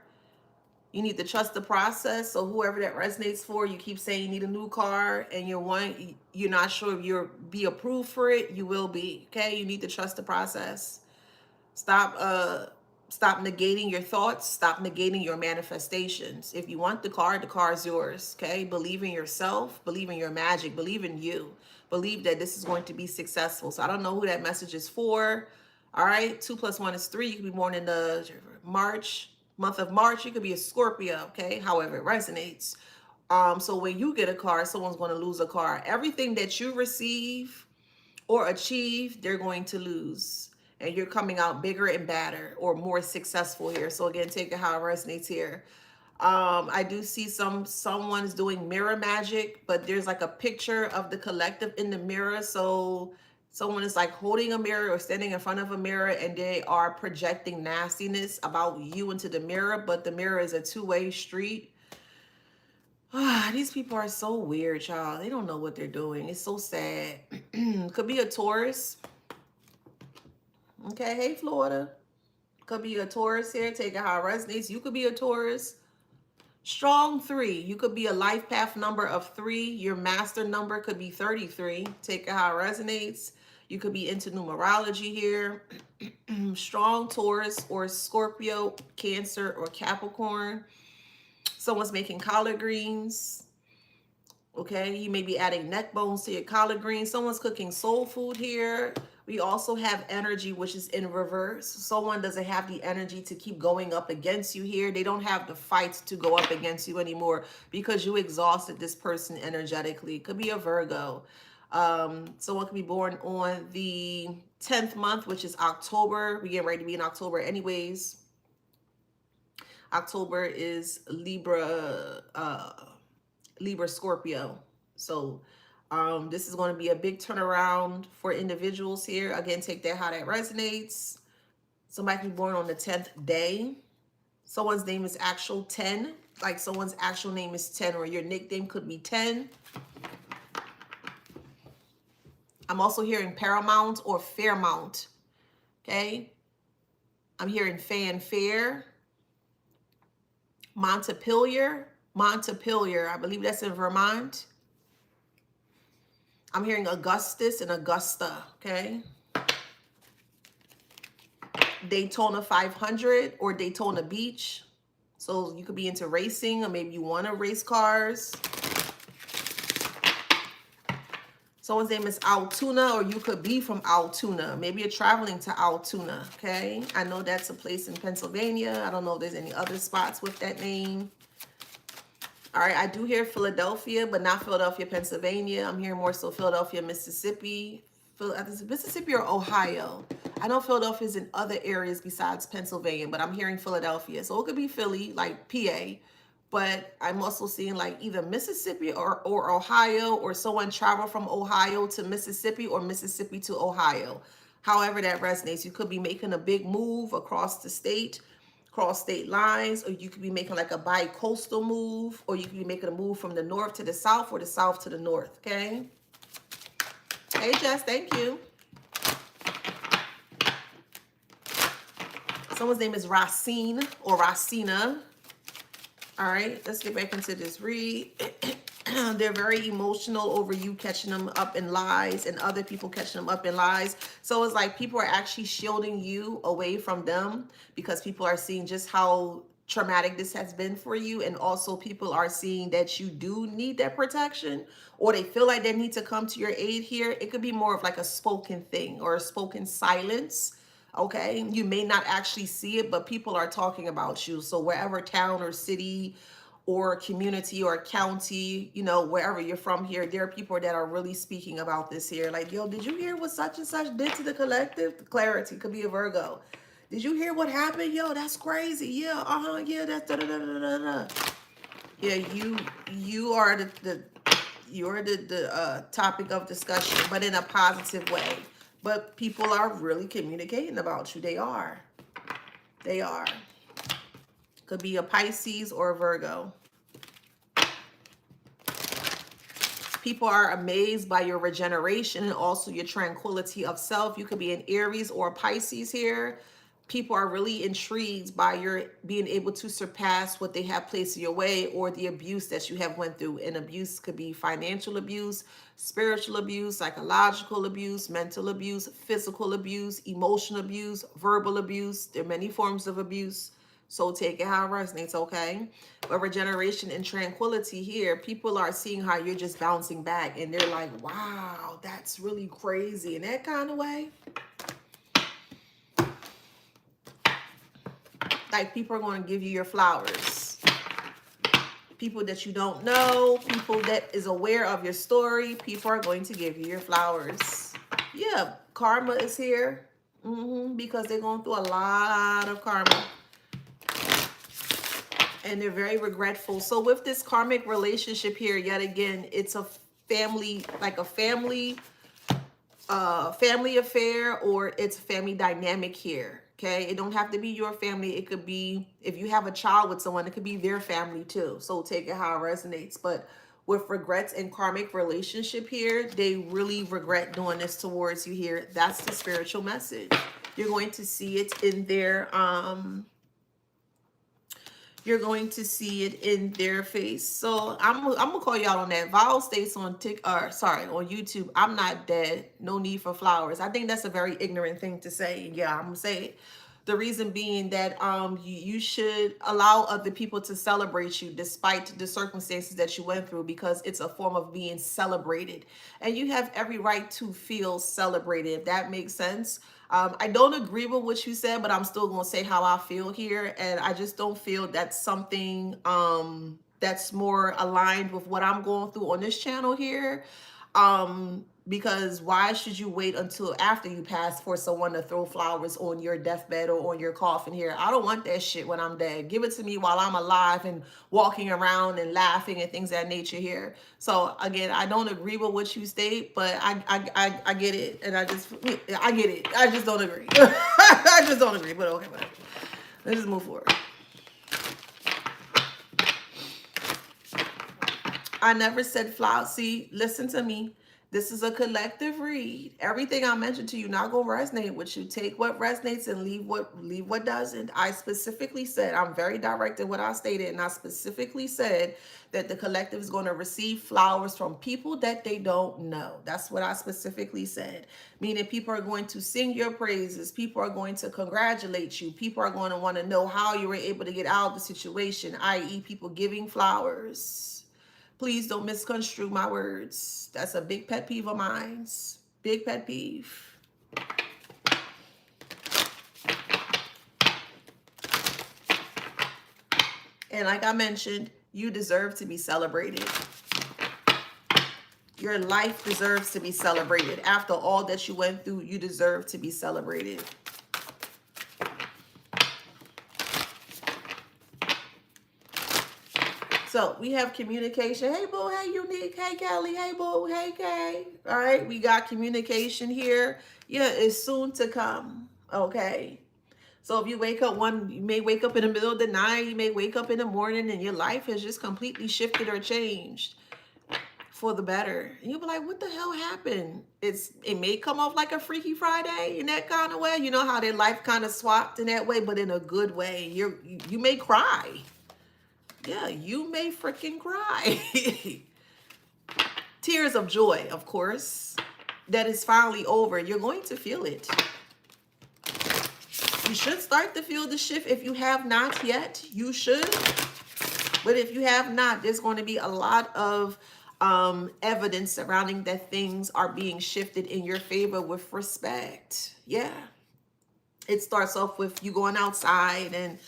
You need to trust the process. So whoever that resonates for, you keep saying you need a new car and you're not sure if you'll be approved for it. You will be. Okay. You need to trust the process. Stop negating your thoughts. Stop negating your manifestations. If you want the car is yours, okay? Believe in yourself. Believe in your magic. Believe in you. Believe that this is going to be successful. So I don't know who that message is for, all right? 2 plus 1 is 3. You could be born in the month of March. You could be a Scorpio, okay? However it resonates. So when you get a car, someone's going to lose a car. Everything that you receive or achieve, they're going to lose. And you're coming out bigger and badder or more successful here. So again, take it how it resonates here. I do see someone's doing mirror magic, but there's like a picture of the collective in the mirror. So someone is like holding a mirror or standing in front of a mirror, and they are projecting nastiness about you into the mirror, but the mirror is a two-way street. These people are so weird, y'all. They don't know what they're doing. It's so sad. Could be a Taurus. Okay, hey, Florida. Could be a Taurus here. Take it how it resonates. You could be a Taurus. Strong 3. You could be a life path number of 3. Your master number could be 33. Take it how it resonates. You could be into numerology here. Strong Taurus or Scorpio, Cancer, or Capricorn. Someone's making collard greens. Okay, you may be adding neck bones to your collard greens. Someone's cooking soul food here. We also have energy, which is in reverse. Someone doesn't have the energy to keep going up against you here. They don't have the fight to go up against you anymore because you exhausted this person energetically. Could be a Virgo. Someone could be born on the 10th month, which is October. We get ready to be in October anyways. October is Libra Scorpio. So this is going to be a big turnaround for individuals here. Again, take that how that resonates. Somebody can be born on the 10th day. Someone's name is actual 10. Like someone's actual name is 10, or your nickname could be 10. I'm also hearing Paramount or Fairmount. Okay. I'm hearing fanfare. Montpelier. I believe that's in Vermont. I'm hearing Augustus and Augusta, okay? Daytona 500 or Daytona Beach, So you could be into racing, or maybe you want to race cars. Someone's name is Altoona, or you could be from Altoona. Maybe you're traveling to Altoona, okay? I know that's a place in Pennsylvania. I don't know if there's any other spots with that name. All right, I do hear Philadelphia, but not Philadelphia, Pennsylvania. I'm hearing more so Philadelphia, Mississippi. Mississippi or Ohio. I know Philadelphia is in other areas besides Pennsylvania, but I'm hearing Philadelphia. So it could be Philly, like PA. But I'm also seeing like either Mississippi or Ohio, or someone travel from Ohio to Mississippi or Mississippi to Ohio. However that resonates. You could be making a big move across the state, cross state lines, or you could be making like a bi-coastal move, or you could be making a move from the north to the south or the south to the north, okay? Hey, Jess, thank you. Someone's name is Racine or Racina. All right, let's get back into this read. They're very emotional over you catching them up in lies and other people catching them up in lies. So it's like people are actually shielding you away from them because people are seeing just how traumatic this has been for you. And also people are seeing that you do need that protection, or they feel like they need to come to your aid here. It could be more of like a spoken thing or a spoken silence. Okay, you may not actually see it, but people are talking about you. So wherever town or city or community or county, you know, wherever you're from here, there are people that are really speaking about this here. Like, yo, did you hear what such and such did to the collective? The clarity could be a Virgo. Did you hear what happened? Yo, that's crazy. Yeah, yeah, that's da da da da da da. Yeah, you are the topic of discussion, but in a positive way. But people are really communicating about you. They are. They are. Could be a Pisces or a Virgo. People are amazed by your regeneration and also your tranquility of self. You could be an Aries or a Pisces here. People are really intrigued by your being able to surpass what they have placed in your way, or the abuse that you have went through. And abuse could be financial abuse, spiritual abuse, psychological abuse, mental abuse, physical abuse, emotional abuse, verbal abuse. There are many forms of abuse. So take it how it resonates, okay? But regeneration and tranquility here, people are seeing how you're just bouncing back, and they're like, wow, that's really crazy in that kind of way. Like people are going to give you your flowers. People that you don't know, people that is aware of your story, people are going to give you your flowers. Yeah, karma is here because they're going through a lot of karma. And they're very regretful. So with this karmic relationship here, yet again, it's a family, like a family affair, or it's a family dynamic here. Okay, it don't have to be your family. It could be, if you have a child with someone, it could be their family too. So take it how it resonates. But with regrets and karmic relationship here, they really regret doing this towards you here. That's the spiritual message. You're going to see it in their you're going to see it in their face. So I'm gonna call y'all on that. Val states on on YouTube, I'm not dead. No need for flowers. I think that's a very ignorant thing to say. Yeah, I'm gonna say it. The reason being that you should allow other people to celebrate you despite the circumstances that you went through, because it's a form of being celebrated. And you have every right to feel celebrated, if that makes sense. I don't agree with what you said, but I'm still going to say how I feel here. And I just don't feel that's something that's more aligned with what I'm going through on this channel here. Because why should you wait until after you pass for someone to throw flowers on your deathbed or on your coffin here? I don't want that shit when I'm dead. Give it to me while I'm alive and walking around and laughing and things of that nature here. So again, I don't agree with what you state, but I get it. And I get it. I just don't agree. I just don't agree, but okay, whatever. Let's just move forward. I never said flowers. See, listen to me. This is a collective read. Everything I mentioned to you not gonna resonate with you. Take what resonates and leave what doesn't. I specifically said, I'm very direct in what I stated, and I specifically said that the collective is going to receive flowers from people that they don't know. That's what I specifically said. Meaning people are going to sing your praises. People are going to congratulate you. People are going to want to know how you were able to get out of the situation, i.e. people giving flowers. Please don't misconstrue my words. That's a big pet peeve of mine. Big pet peeve. And like I mentioned, you deserve to be celebrated. Your life deserves to be celebrated. After all that you went through, you deserve to be celebrated. So we have communication. Hey, boo. Hey, Unique. Hey, Kelly. Hey, boo. Hey, Kay. All right. We got communication here. Yeah, it's soon to come. Okay. So if you wake up you may wake up in the middle of the night. You may wake up in the morning and your life has just completely shifted or changed for the better. And you'll be like, what the hell happened? It may come off like a Freaky Friday in that kind of way. You know how their life kind of swapped in that way, but in a good way. You may cry. Yeah, you may freaking cry. Tears of joy, of course. That is finally over. You're going to feel it. You should start to feel the shift. If you have not yet, you should. But if you have not, there's going to be a lot of evidence surrounding that things are being shifted in your favor with respect. Yeah. It starts off with you going outside and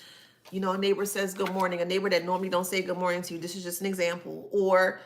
you know, a neighbor says good morning, a neighbor that normally don't say good morning to you. This is just an example. Or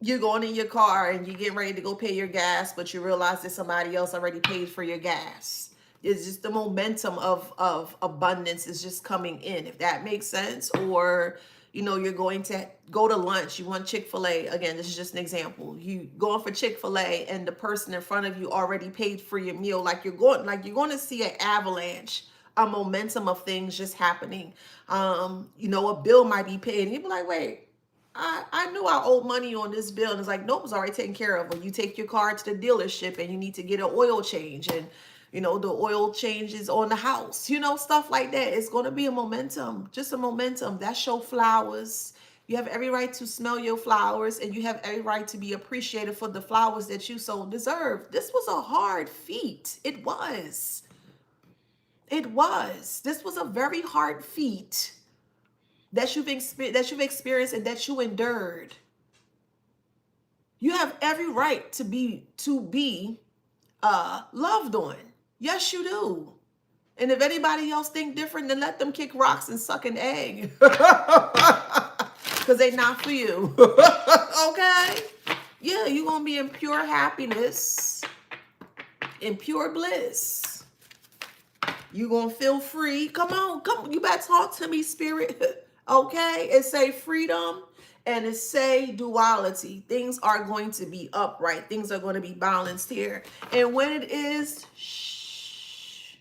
you're going in your car and you're getting ready to go pay your gas, but you realize that somebody else already paid for your gas. It's just the momentum of abundance is just coming in, if that makes sense. Or, you know, you're going to go to lunch. You want Chick-fil-A. Again, this is just an example. You going for Chick-fil-A and the person in front of you already paid for your meal. Like you're going to see an avalanche, a momentum of things just happening. You know, a bill might be paid. And you'd be like, wait, I knew I owed money on this bill. And it's like, nope, it's already taken care of. Or you take your car to the dealership and you need to get an oil change. And, you know, the oil changes on the house. You know, stuff like that. It's going to be a momentum. Just a momentum. That's your flowers. You have every right to smell your flowers. And you have every right to be appreciated for the flowers that you so deserve. This was a hard feat. It was. It was. This was a very hard feat that you've experienced and that you endured. You have every right to be loved on. Yes, you do. And if anybody else think different, then let them kick rocks and suck an egg. Because they're not for you. Okay? Yeah, you're going to be in pure happiness, in pure bliss. You're going to feel free. Come on. You better talk to me, spirit. Okay? It say freedom and it say duality. Things are going to be upright. Things are going to be balanced here. And when it is, shh.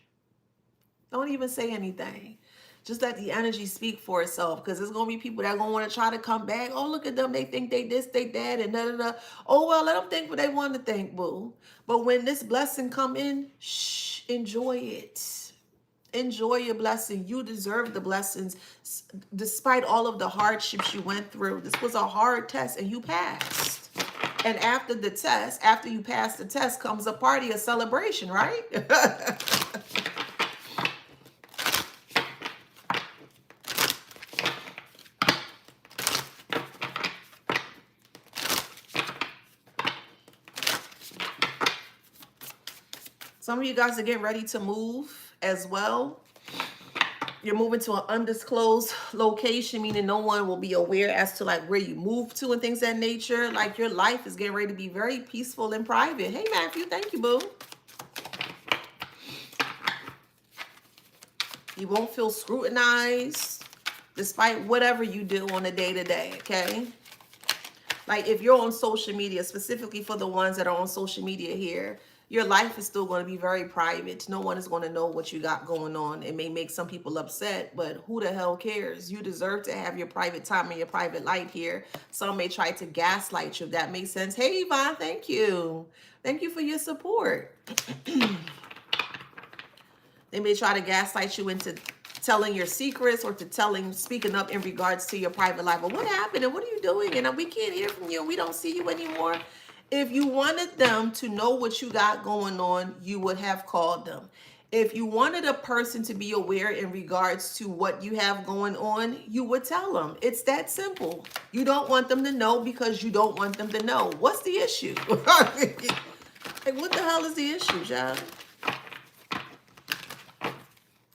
Don't even say anything. Just let the energy speak for itself, because there's going to be people that are going to want to try to come back. Oh, look at them. They think they this, they that, and da-da-da. Oh, well, let them think what they want to think, boo. But when this blessing come in, shh, enjoy it. Enjoy your blessing. You deserve the blessings despite all of the hardships you went through. This was a hard test and you passed. And after the test, after you pass the test, comes a party, a celebration, right? Some of you guys are getting ready to move as well. You're moving to an undisclosed location, meaning no one will be aware as to like where you move to and things of that nature. Like your life is getting ready to be very peaceful and private. Hey, Matthew, thank you, boo. You won't feel scrutinized despite whatever you do on a day-to-day, okay? Like if you're on social media, specifically for the ones that are on social media here, your life is still going to be very private. No one is going to know what you got going on. It may make some people upset, but who the hell cares? You deserve to have your private time and your private light here. Some may try to gaslight you, if that makes sense. Hey, Yvonne, thank you. Thank you for your support. They may try to gaslight you into telling your secrets or to speaking up in regards to your private life. But what happened and what are you doing? And we can't hear from you. We don't see you anymore. If you wanted them to know what you got going on, you would have called them. If you wanted a person to be aware in regards to what you have going on, you would tell them. It's that simple. You don't want them to know because you don't want them to know. What's the issue? Like, what the hell is the issue, child?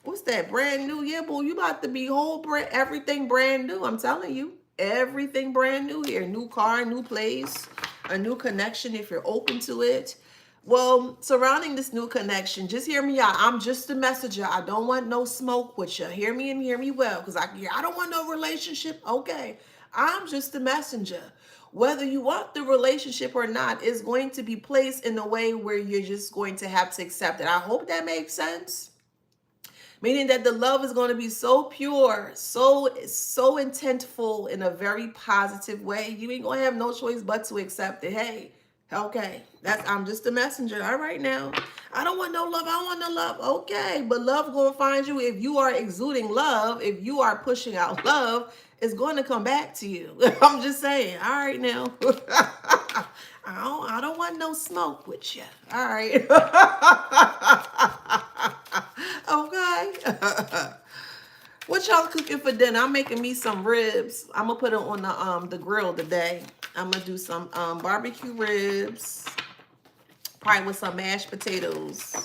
What's that? Brand new? Yeah, boy, you about to be everything brand new. I'm telling you. Everything brand new here. New car, new place, a new connection if you're open to it. Well, surrounding this new connection, just hear me out. I'm just a messenger. I don't want no smoke with you. Hear me and hear me well, because I don't want no relationship. Okay. I'm just a messenger. Whether you want the relationship or not is going to be placed in a way where you're just going to have to accept it. I hope that makes sense. Meaning that the love is going to be so pure, so intentful in a very positive way. You ain't going to have no choice but to accept it. Hey, okay, I'm just a messenger. All right now. I don't want no love. I don't want no love. Okay, but love going to find you. If you are exuding love, if you are pushing out love, it's going to come back to you. I'm just saying. All right now. I don't want no smoke with you. All right. Okay. What y'all cooking for dinner? I'm making me some ribs. I'm gonna put it on the grill today. I'm gonna do some barbecue ribs, probably with some mashed potatoes.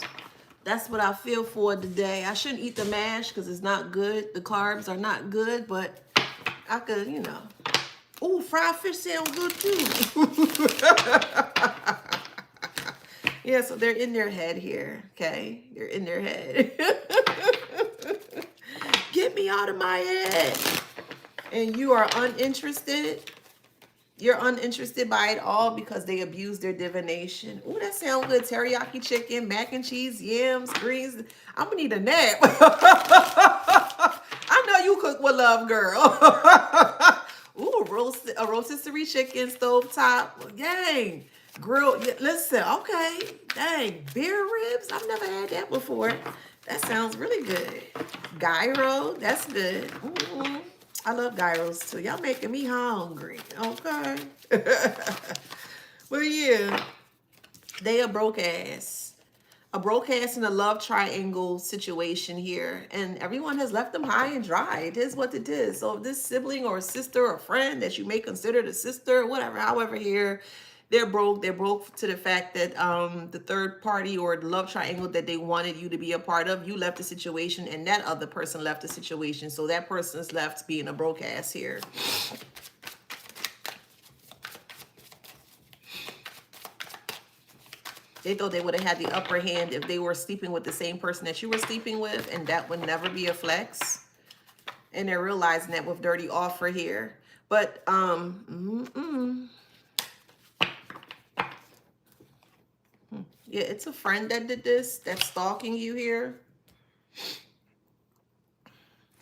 That's what I feel for today. I shouldn't eat the mash because it's not good. The carbs are not good, but I could, you know. Ooh, fried fish sounds good too. Yeah, so they're in their head here, okay? They're in their head. Get me out of my head. And you are uninterested. You're uninterested by it all because they abuse their divination. Ooh, that sounds good. Teriyaki chicken, mac and cheese, yams, greens. I'm gonna need a nap. I know you cook with love, girl. Ooh, a rotisserie chicken, stovetop. Dang. Grilled. Yeah, listen, okay. Dang. Beer ribs. I've never had that before. That sounds really good. Gyro. That's good. Mm-hmm. I love gyros too. Y'all making me hungry. Okay. Well, yeah. They a broke ass. A broke ass in a love triangle situation here. And everyone has left them high and dry. It is what it is. So if this sibling or sister or friend that you may consider the sister or whatever, however here, they're broke. They're broke to the fact that the third party or the love triangle that they wanted you to be a part of, you left the situation and that other person left the situation. So that person's left being a broke ass here. They thought they would have had the upper hand if they were sleeping with the same person that you were sleeping with, and that would never be a flex. And they're realizing that with dirty offer here. But yeah, it's a friend that did this, that's stalking you here.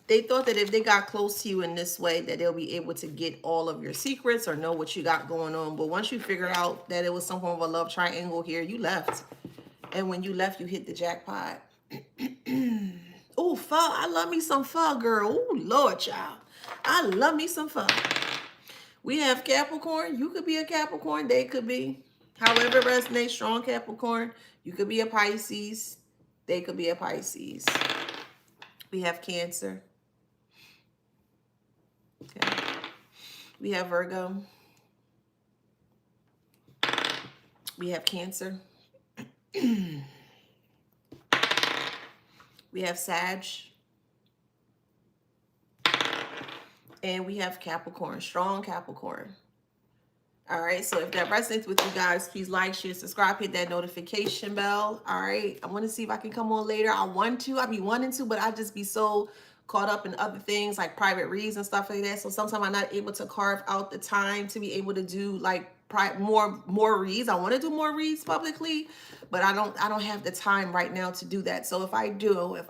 They thought that if they got close to you in this way, that they'll be able to get all of your secrets or know what you got going on. But once you figure out that it was some form of a love triangle here, you left. And when you left, you hit the jackpot. Oh, pho. I love me some pho, girl. Oh, Lord, child. I love me some pho. We have Capricorn. You could be a Capricorn. They could be. However it resonates, strong Capricorn. You could be a Pisces. They could be a Pisces. We have Cancer. Okay. We have Virgo. We have Cancer. We have Sag. And we have Capricorn, strong Capricorn. All right, so if that resonates with you guys, please like, share, subscribe, hit that notification bell. All right, I want to see if I can come on later. I be wanting to, but I just be so caught up in other things like private reads and stuff like that. So sometimes I'm not able to carve out the time to be able to do like more reads. I want to do more reads publicly, but I don't have the time right now to do that. So if I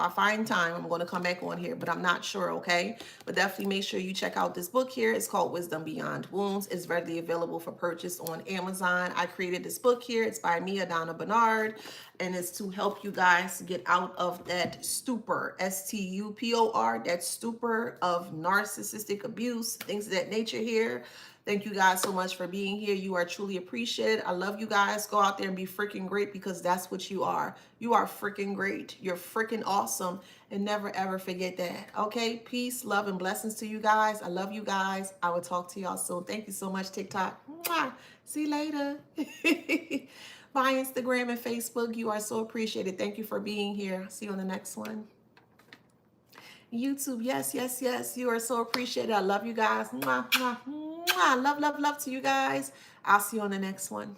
find time, I'm going to come back on here, but I'm not sure, okay? But definitely make sure you check out this book here. It's called Wisdom Beyond Wounds. It's readily available for purchase on Amazon. I created this book here. It's by me, Adana Bernard, and it's to help you guys get out of that stupor, S-T-U-P-O-R, that stupor of narcissistic abuse, things of that nature here. Thank you guys so much for being here. You are truly appreciated. I love you guys. Go out there and be freaking great, because that's what you are. You are freaking great. You're freaking awesome. And never ever forget that. Okay? Peace, love, and blessings to you guys. I love you guys. I will talk to y'all soon. Thank you so much, TikTok. Mwah. See you later. Bye, Instagram and Facebook. You are so appreciated. Thank you for being here. See you on the next one. YouTube, yes, yes, yes. You are so appreciated. I love you guys. Mwah, mwah, mwah. Love, love, love to you guys. I'll see you on the next one.